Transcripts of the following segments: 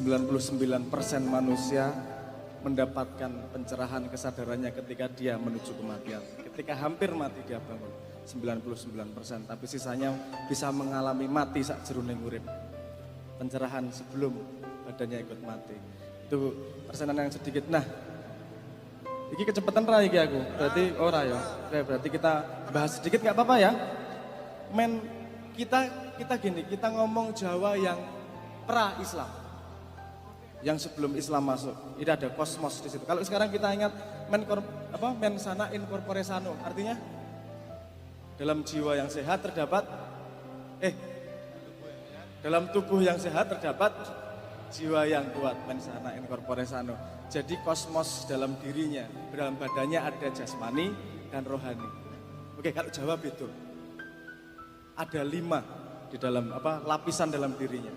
99% manusia mendapatkan pencerahan kesadarannya ketika dia menuju kematian. Ketika hampir mati dia bangun, 99%, tapi sisanya bisa mengalami mati sak jeroning urip. Pencerahan sebelum badannya ikut mati. Itu persenan yang sedikit. Nah, ini kecepatan ra iki aku. Berarti ora ya. Oke, berarti kita bahas sedikit nggak apa-apa ya. Men kita gini, kita ngomong Jawa yang pra-Islam. Yang sebelum Islam masuk. Ini ada kosmos di situ. Kalau sekarang kita ingat men sana in corpore sano, artinya dalam jiwa yang sehat terdapat dalam tubuh yang sehat terdapat jiwa yang kuat, men sana in corpore sano. Jadi kosmos dalam dirinya, dalam badannya ada jasmani dan rohani. Oke, kalau Jawa beda. Ada 5 di dalam lapisan dalam dirinya.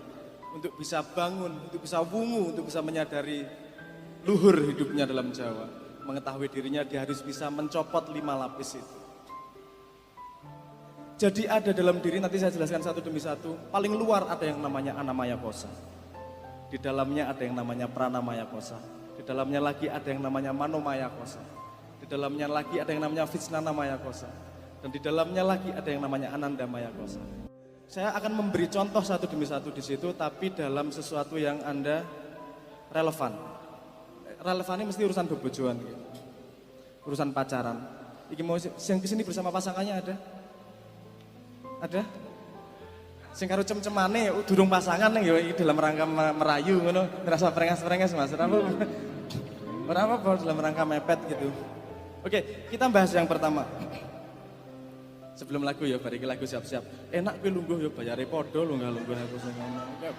Untuk bisa bangun, untuk bisa wungu, untuk bisa menyadari luhur hidupnya dalam Jawa. Mengetahui dirinya dia harus bisa mencopot 5 lapis itu. Jadi ada dalam diri, nanti saya jelaskan satu demi satu. Paling luar ada yang namanya Anamaya Kosa. Di dalamnya ada yang namanya Pranamaya Kosa. Di dalamnya lagi ada yang namanya Manomaya Kosa. Di dalamnya lagi ada yang namanya Vijnanamaya Kosa. Dan di dalamnya lagi ada yang namanya Anandamaya Kosa. Saya akan memberi contoh satu demi satu di situ, tapi dalam sesuatu yang Anda relevan. Relevan ini mesti urusan bebojoan, gitu. Urusan pacaran. Iki mau yang kesini bersama pasangannya ada? Ada? Sing karo cem-cemane durung pasangan ning ya dalam rangka merayu ngono, ngerasa prengas-prengas Mas. Ora apa dalam rangka mepet gitu. Oke, kita bahas yang pertama. Sebelum lagu ya, bariki lagu siap-siap. Enak kuwi lungguh ya bayare padha lungguh aku sing ngomong. Oke.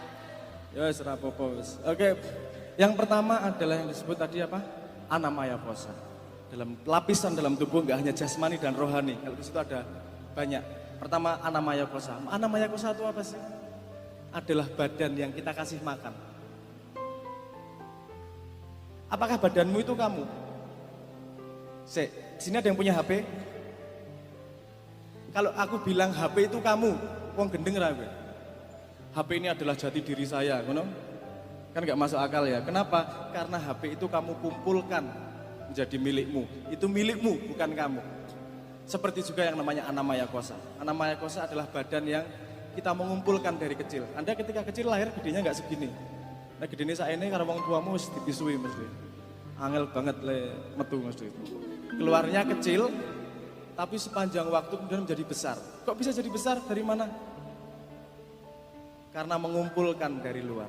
Ya wis ora apa-apa wis. Oke. Yang pertama adalah yang disebut tadi apa? Anamaya Kosa. Dalam lapisan dalam tubuh enggak hanya jasmani dan rohani. Kalau di situ ada banyak. Pertama Anamaya Kosa. Anamaya Kosa itu apa sih? Adalah badan yang kita kasih makan. Apakah badanmu itu kamu? Di sini ada yang punya HP? Kalau aku bilang HP itu kamu, wong gendeng ra kowe. HP ini adalah jati diri saya, ngono. Kan enggak masuk akal ya. Kenapa? Karena HP itu kamu kumpulkan menjadi milikmu. Itu milikmu, bukan kamu. Seperti juga yang namanya Anamaya Kosa. Anamaya Kosa adalah badan yang kita mengumpulkan dari kecil. Anda ketika kecil lahir gedenya enggak segini. Nah gedene saene karo wong tuamu wis dipisui mesti. Angel banget le metu mesti. Keluarnya kecil, tapi sepanjang waktu kemudian menjadi besar. Kok bisa jadi besar? Dari mana? Karena mengumpulkan dari luar.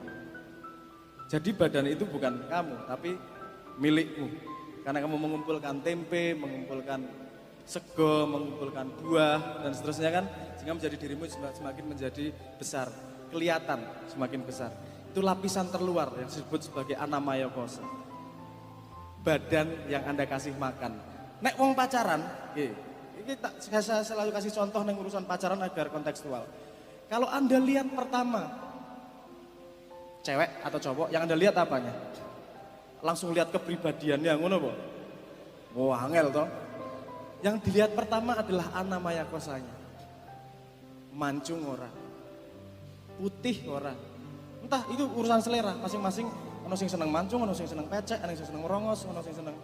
Jadi badan itu bukan kamu, tapi milikmu. Karena kamu mengumpulkan tempe, mengumpulkan sego, mengumpulkan buah, dan seterusnya kan. Sehingga menjadi dirimu semakin menjadi besar. Kelihatan semakin besar. Itu lapisan terluar yang disebut sebagai Anamaya Kosa. Badan yang Anda kasih makan. Nek wong pacaran, saya selalu kasih contoh yang urusan pacaran agar kontekstual. Kalau Anda lihat pertama, cewek atau cowok, yang Anda lihat apanya? Langsung lihat kepribadiannya, ngono po? Wah, angel toh. Yang dilihat pertama adalah Anamaya Kosanya. Mancung ora, putih ora. Entah itu urusan selera, masing-masing ono sing seneng mancung, ono sing seneng pecek, ono sing seneng rongos, ono sing seneng.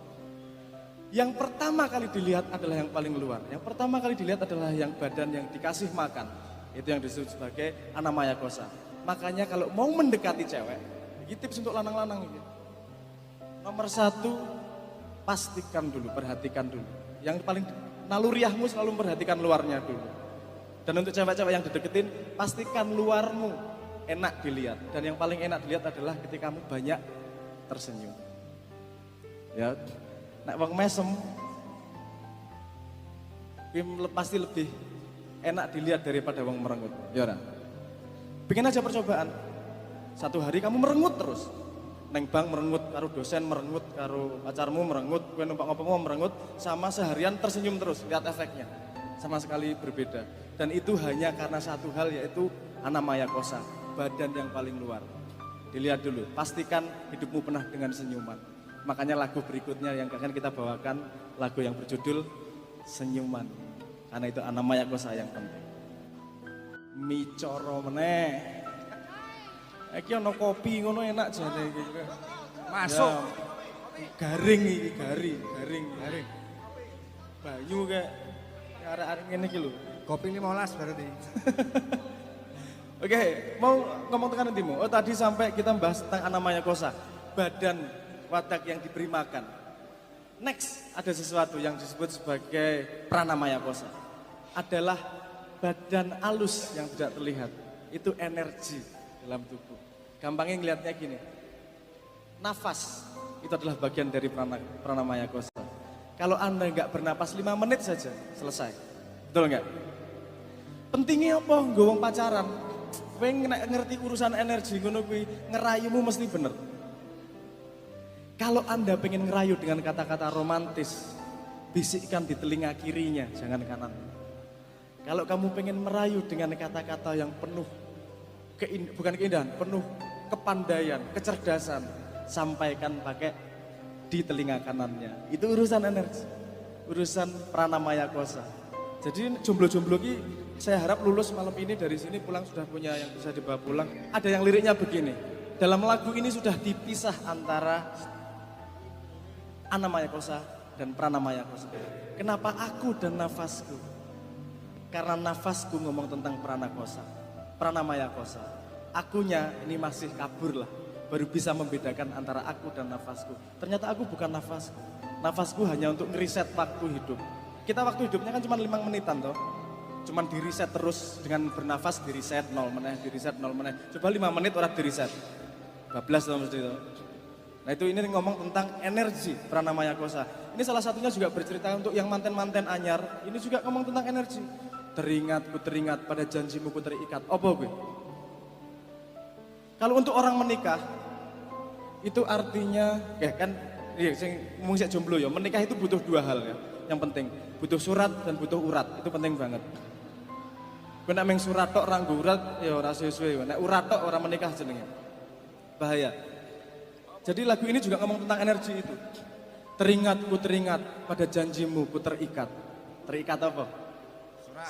Yang pertama kali dilihat adalah yang paling luar. Yang pertama kali dilihat adalah yang badan yang dikasih makan. Itu yang disebut sebagai Anamaya Kosa. Makanya kalau mau mendekati cewek, ini tips untuk lanang-lanang ini. Nomor 1, pastikan dulu, perhatikan dulu. Yang paling naluriahmu selalu memperhatikan luarnya dulu. Dan untuk cewek-cewek yang dideketin, pastikan luarmu enak dilihat. Dan yang paling enak dilihat adalah ketika kamu banyak tersenyum. Ya. Nek wong mesem, pasti lebih enak dilihat daripada wong merengut. Ya ora? Bikin aja percobaan. 1 hari kamu merengut terus. Neng bang merengut, karo dosen merengut, karo pacarmu merengut, kowe numpak ngopo merengut, sama seharian tersenyum terus. Lihat efeknya. Sama sekali berbeda. Dan itu hanya karena satu hal, yaitu Anamaya Kosa, badan yang paling luar. Dilihat dulu, pastikan hidupmu penuh dengan senyuman. Makanya lagu berikutnya yang akan kita bawakan, lagu yang berjudul Senyuman. Karena itu Anamaya Kosa yang penting. Micoro meneh. Iki ono kopi ngono enak jane iki. Masuk. Ya, garing iki, garing. Banyu kayak arek-arek ngene iki lho. Kopi 15 berarti. Oke, mau ngomong tentang nantimu. Oh tadi sampai kita bahas tentang Anamaya Kosa, badan wadak yang diberi makan. Next ada sesuatu yang disebut sebagai Pranamaya Kosa. Adalah badan halus yang tidak terlihat. Itu energi dalam tubuh. Gampangnya ngelihatnya gini. Nafas itu adalah bagian dari Pranamaya Kosa. Kalau Anda nggak bernapas 5 menit saja selesai. Betul nggak? Pentingnya apa? Ngomong pacaran. Kowe ngerti urusan energi ngono kuwi ngerayumu mesti bener. Kalau Anda pengen ngerayu dengan kata-kata romantis, bisikkan di telinga kirinya, jangan kanan. Kalau kamu pengen merayu dengan kata-kata yang penuh bukan keindahan, penuh kepandaian, kecerdasan, sampaikan pakai di telinga kanannya. Itu urusan energi. Urusan Pranamaya Kosa. Jadi jomblo-jomblo ki saya harap lulus malam ini dari sini pulang sudah punya yang bisa dibawa pulang. Ada yang liriknya begini. Dalam lagu ini sudah dipisah antara Anamaya Kosa dan Pranamaya Kosa. Kenapa aku dan nafasku? Karena nafasku ngomong tentang Pranamaya Kosa. Akunya ini masih kabur lah. Baru bisa membedakan antara aku dan nafasku. Ternyata aku bukan nafasku. Nafasku hanya untuk ngeriset waktu hidup. Kita waktu hidupnya kan cuma 5 menitan toh. Cuman di reset terus dengan bernafas di reset 0 meneh, di reset 0 meneh. Coba 5 menit orang di reset. 12 tuh mesti itu. Nah itu ini ngomong tentang energi Pranamaya Kosa. Ini salah satunya juga bercerita untuk yang manten-manten anyar. Ini juga ngomong tentang energi. Ku teringat pada janjimu ku terikat. Apa gue? Kalau untuk orang menikah itu artinya ya kan iya sing ngomong sik jomblo ya, menikah itu butuh 2 hal ya. Yang penting, butuh surat dan butuh urat. Itu penting banget. Gue nak meng surat tok orang urat ya ora suwe-suwe. Nek urat tok orang menikah jenenge. Bahaya. Jadi lagu ini juga ngomong tentang energi itu. Ku teringat pada janjimu ku terikat. Terikat apa?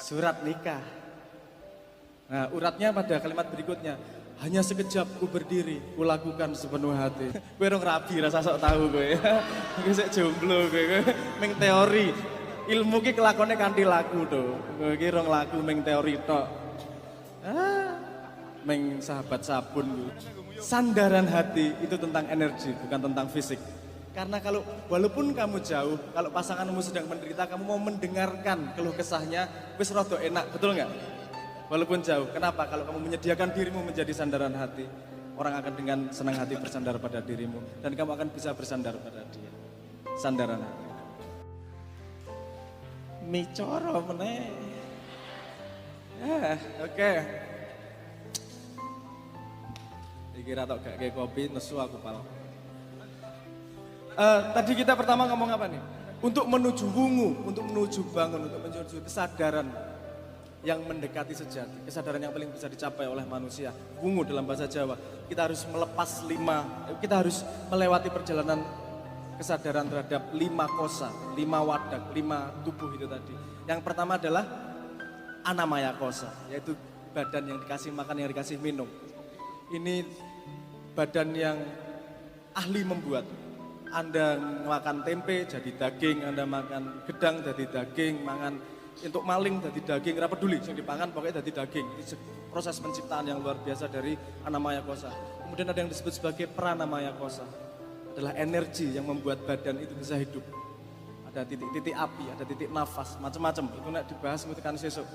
Surat nikah. Nah, uratnya pada kalimat berikutnya. Hanya sekejap ku berdiri, ku lakukan sepenuh hati. Gue rong rabi rasa sok tahu gue. Gue sik jomblo gue. Meng teori. Ilmu ki kelakone kanthi laku to. Kowe ki rong laku meng teori tok. Meng sahabat sabun. Sandaran hati itu tentang energi, bukan tentang fisik. Karena kalau walaupun kamu jauh, kalau pasanganmu sedang menderita, kamu mau mendengarkan keluh kesahnya, wis rada enak, betul nggak? Walaupun jauh. Kenapa? Kalau kamu menyediakan dirimu menjadi sandaran hati, orang akan dengan senang hati bersandar pada dirimu dan kamu akan bisa bersandar pada dia. Sandaran hati. Micoro meneh. Oke. Iki ra tok gak kayak kopi nesu aku pal. Tadi kita pertama ngomong apa nih? Untuk menuju wungu, untuk menuju bangun, untuk menuju kesadaran yang mendekati sejati. Kesadaran yang paling bisa dicapai oleh manusia. Wungu dalam bahasa Jawa. Kita harus melepas kita harus melewati perjalanan kesadaran terhadap 5 kosa, 5 wadak, 5 tubuh itu tadi. Yang pertama adalah Anamaya Kosa, yaitu badan yang dikasih makan, yang dikasih minum. Ini badan yang ahli membuat. Anda makan tempe jadi daging, Anda makan gedang jadi daging, makan untuk maling jadi daging, ora peduli, yang dipangan pokoknya jadi daging. Itu proses penciptaan yang luar biasa dari Anamaya Kosa. Kemudian ada yang disebut sebagai Pranamaya Kosa. Adalah energi yang membuat badan itu bisa hidup. Ada titik-titik api, ada titik nafas, macam-macam. Itu nak dibahas kan sesuk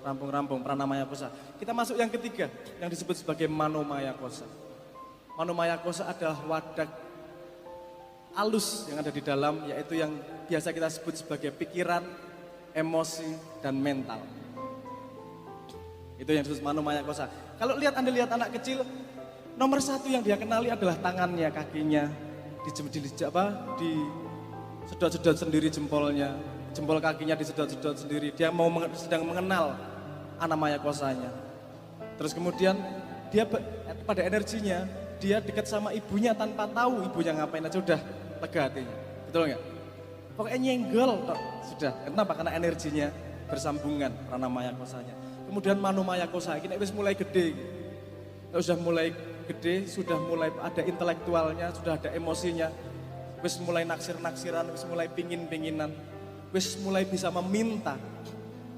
rampung-rampung Pranamaya Kosa. Kita masuk yang ketiga, yang disebut sebagai Manomaya Kosa. Manomaya Kosa adalah wadak alus yang ada di dalam, yaitu yang biasa kita sebut sebagai pikiran, emosi, dan mental. Itu yang disebut Manomaya Kosa. Kalau Anda lihat anak kecil, nomor 1 yang dia kenali adalah tangannya, kakinya, disedot-sedot sendiri jempolnya, jempol kakinya disedot-sedot sendiri. Dia sedang mengenal Anamaya Kosanya. Terus kemudian dia pada energinya, dia dekat sama ibunya tanpa tahu ibunya ngapain aja udah lega hatinya. Betul nggak? Pokoknya nyenggol tok sudah. Kenapa? Karena energinya bersambungan Pranamaya Kosanya. Kemudian Manomaya Kosa ini wis mulai gede. Kalau sudah mulai gede, sudah mulai ada intelektualnya, sudah ada emosinya, wis mulai naksir-naksiran, wis mulai pingin-pinginan, wis mulai bisa meminta,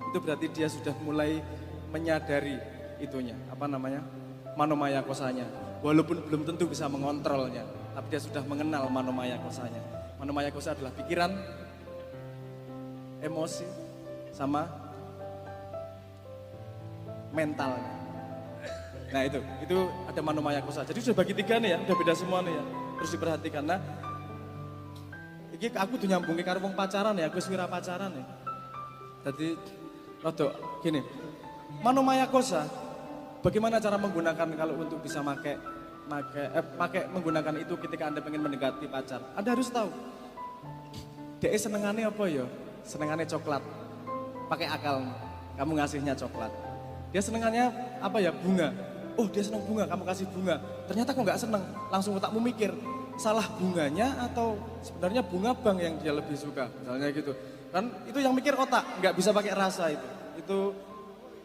itu berarti dia sudah mulai menyadari itunya, apa namanya, manomaya kosanya. Walaupun belum tentu bisa mengontrolnya, tapi dia sudah mengenal manomaya kosanya. Manomaya kosa adalah pikiran, emosi, sama mentalnya. Nah itu ada manomaya kosa. Jadi sudah bagi tiga nih ya, udah beda semua nih ya. Terus diperhatikan. Nah, ini aku tuh nyambungi karo wong pacaran ya, aku wis wira pacaran ya. Jadi rodok gini. Manomaya kosa, bagaimana cara menggunakan kalau untuk bisa pakai menggunakan itu ketika Anda pengen mendekati pacar. Anda harus tahu. Dia senengannya apa ya? Senengannya coklat. Pakai akal, kamu ngasihnya coklat. Dia senengannya apa ya? Bunga. Oh dia senang bunga, kamu kasih bunga. Ternyata kok nggak seneng, langsung otakmu mikir salah bunganya atau sebenarnya bunga bank yang dia lebih suka, misalnya gitu. Kan itu yang mikir otak, nggak bisa pakai rasa itu. Itu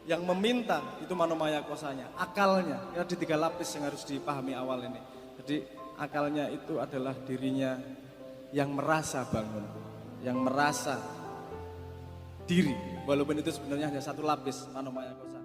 yang meminta, itu manomaya kosanya, akalnya. Ya di 3 lapis yang harus dipahami awal ini. Jadi akalnya itu adalah dirinya yang merasa bangun, yang merasa diri, walaupun itu sebenarnya hanya 1 lapis manomaya kosa.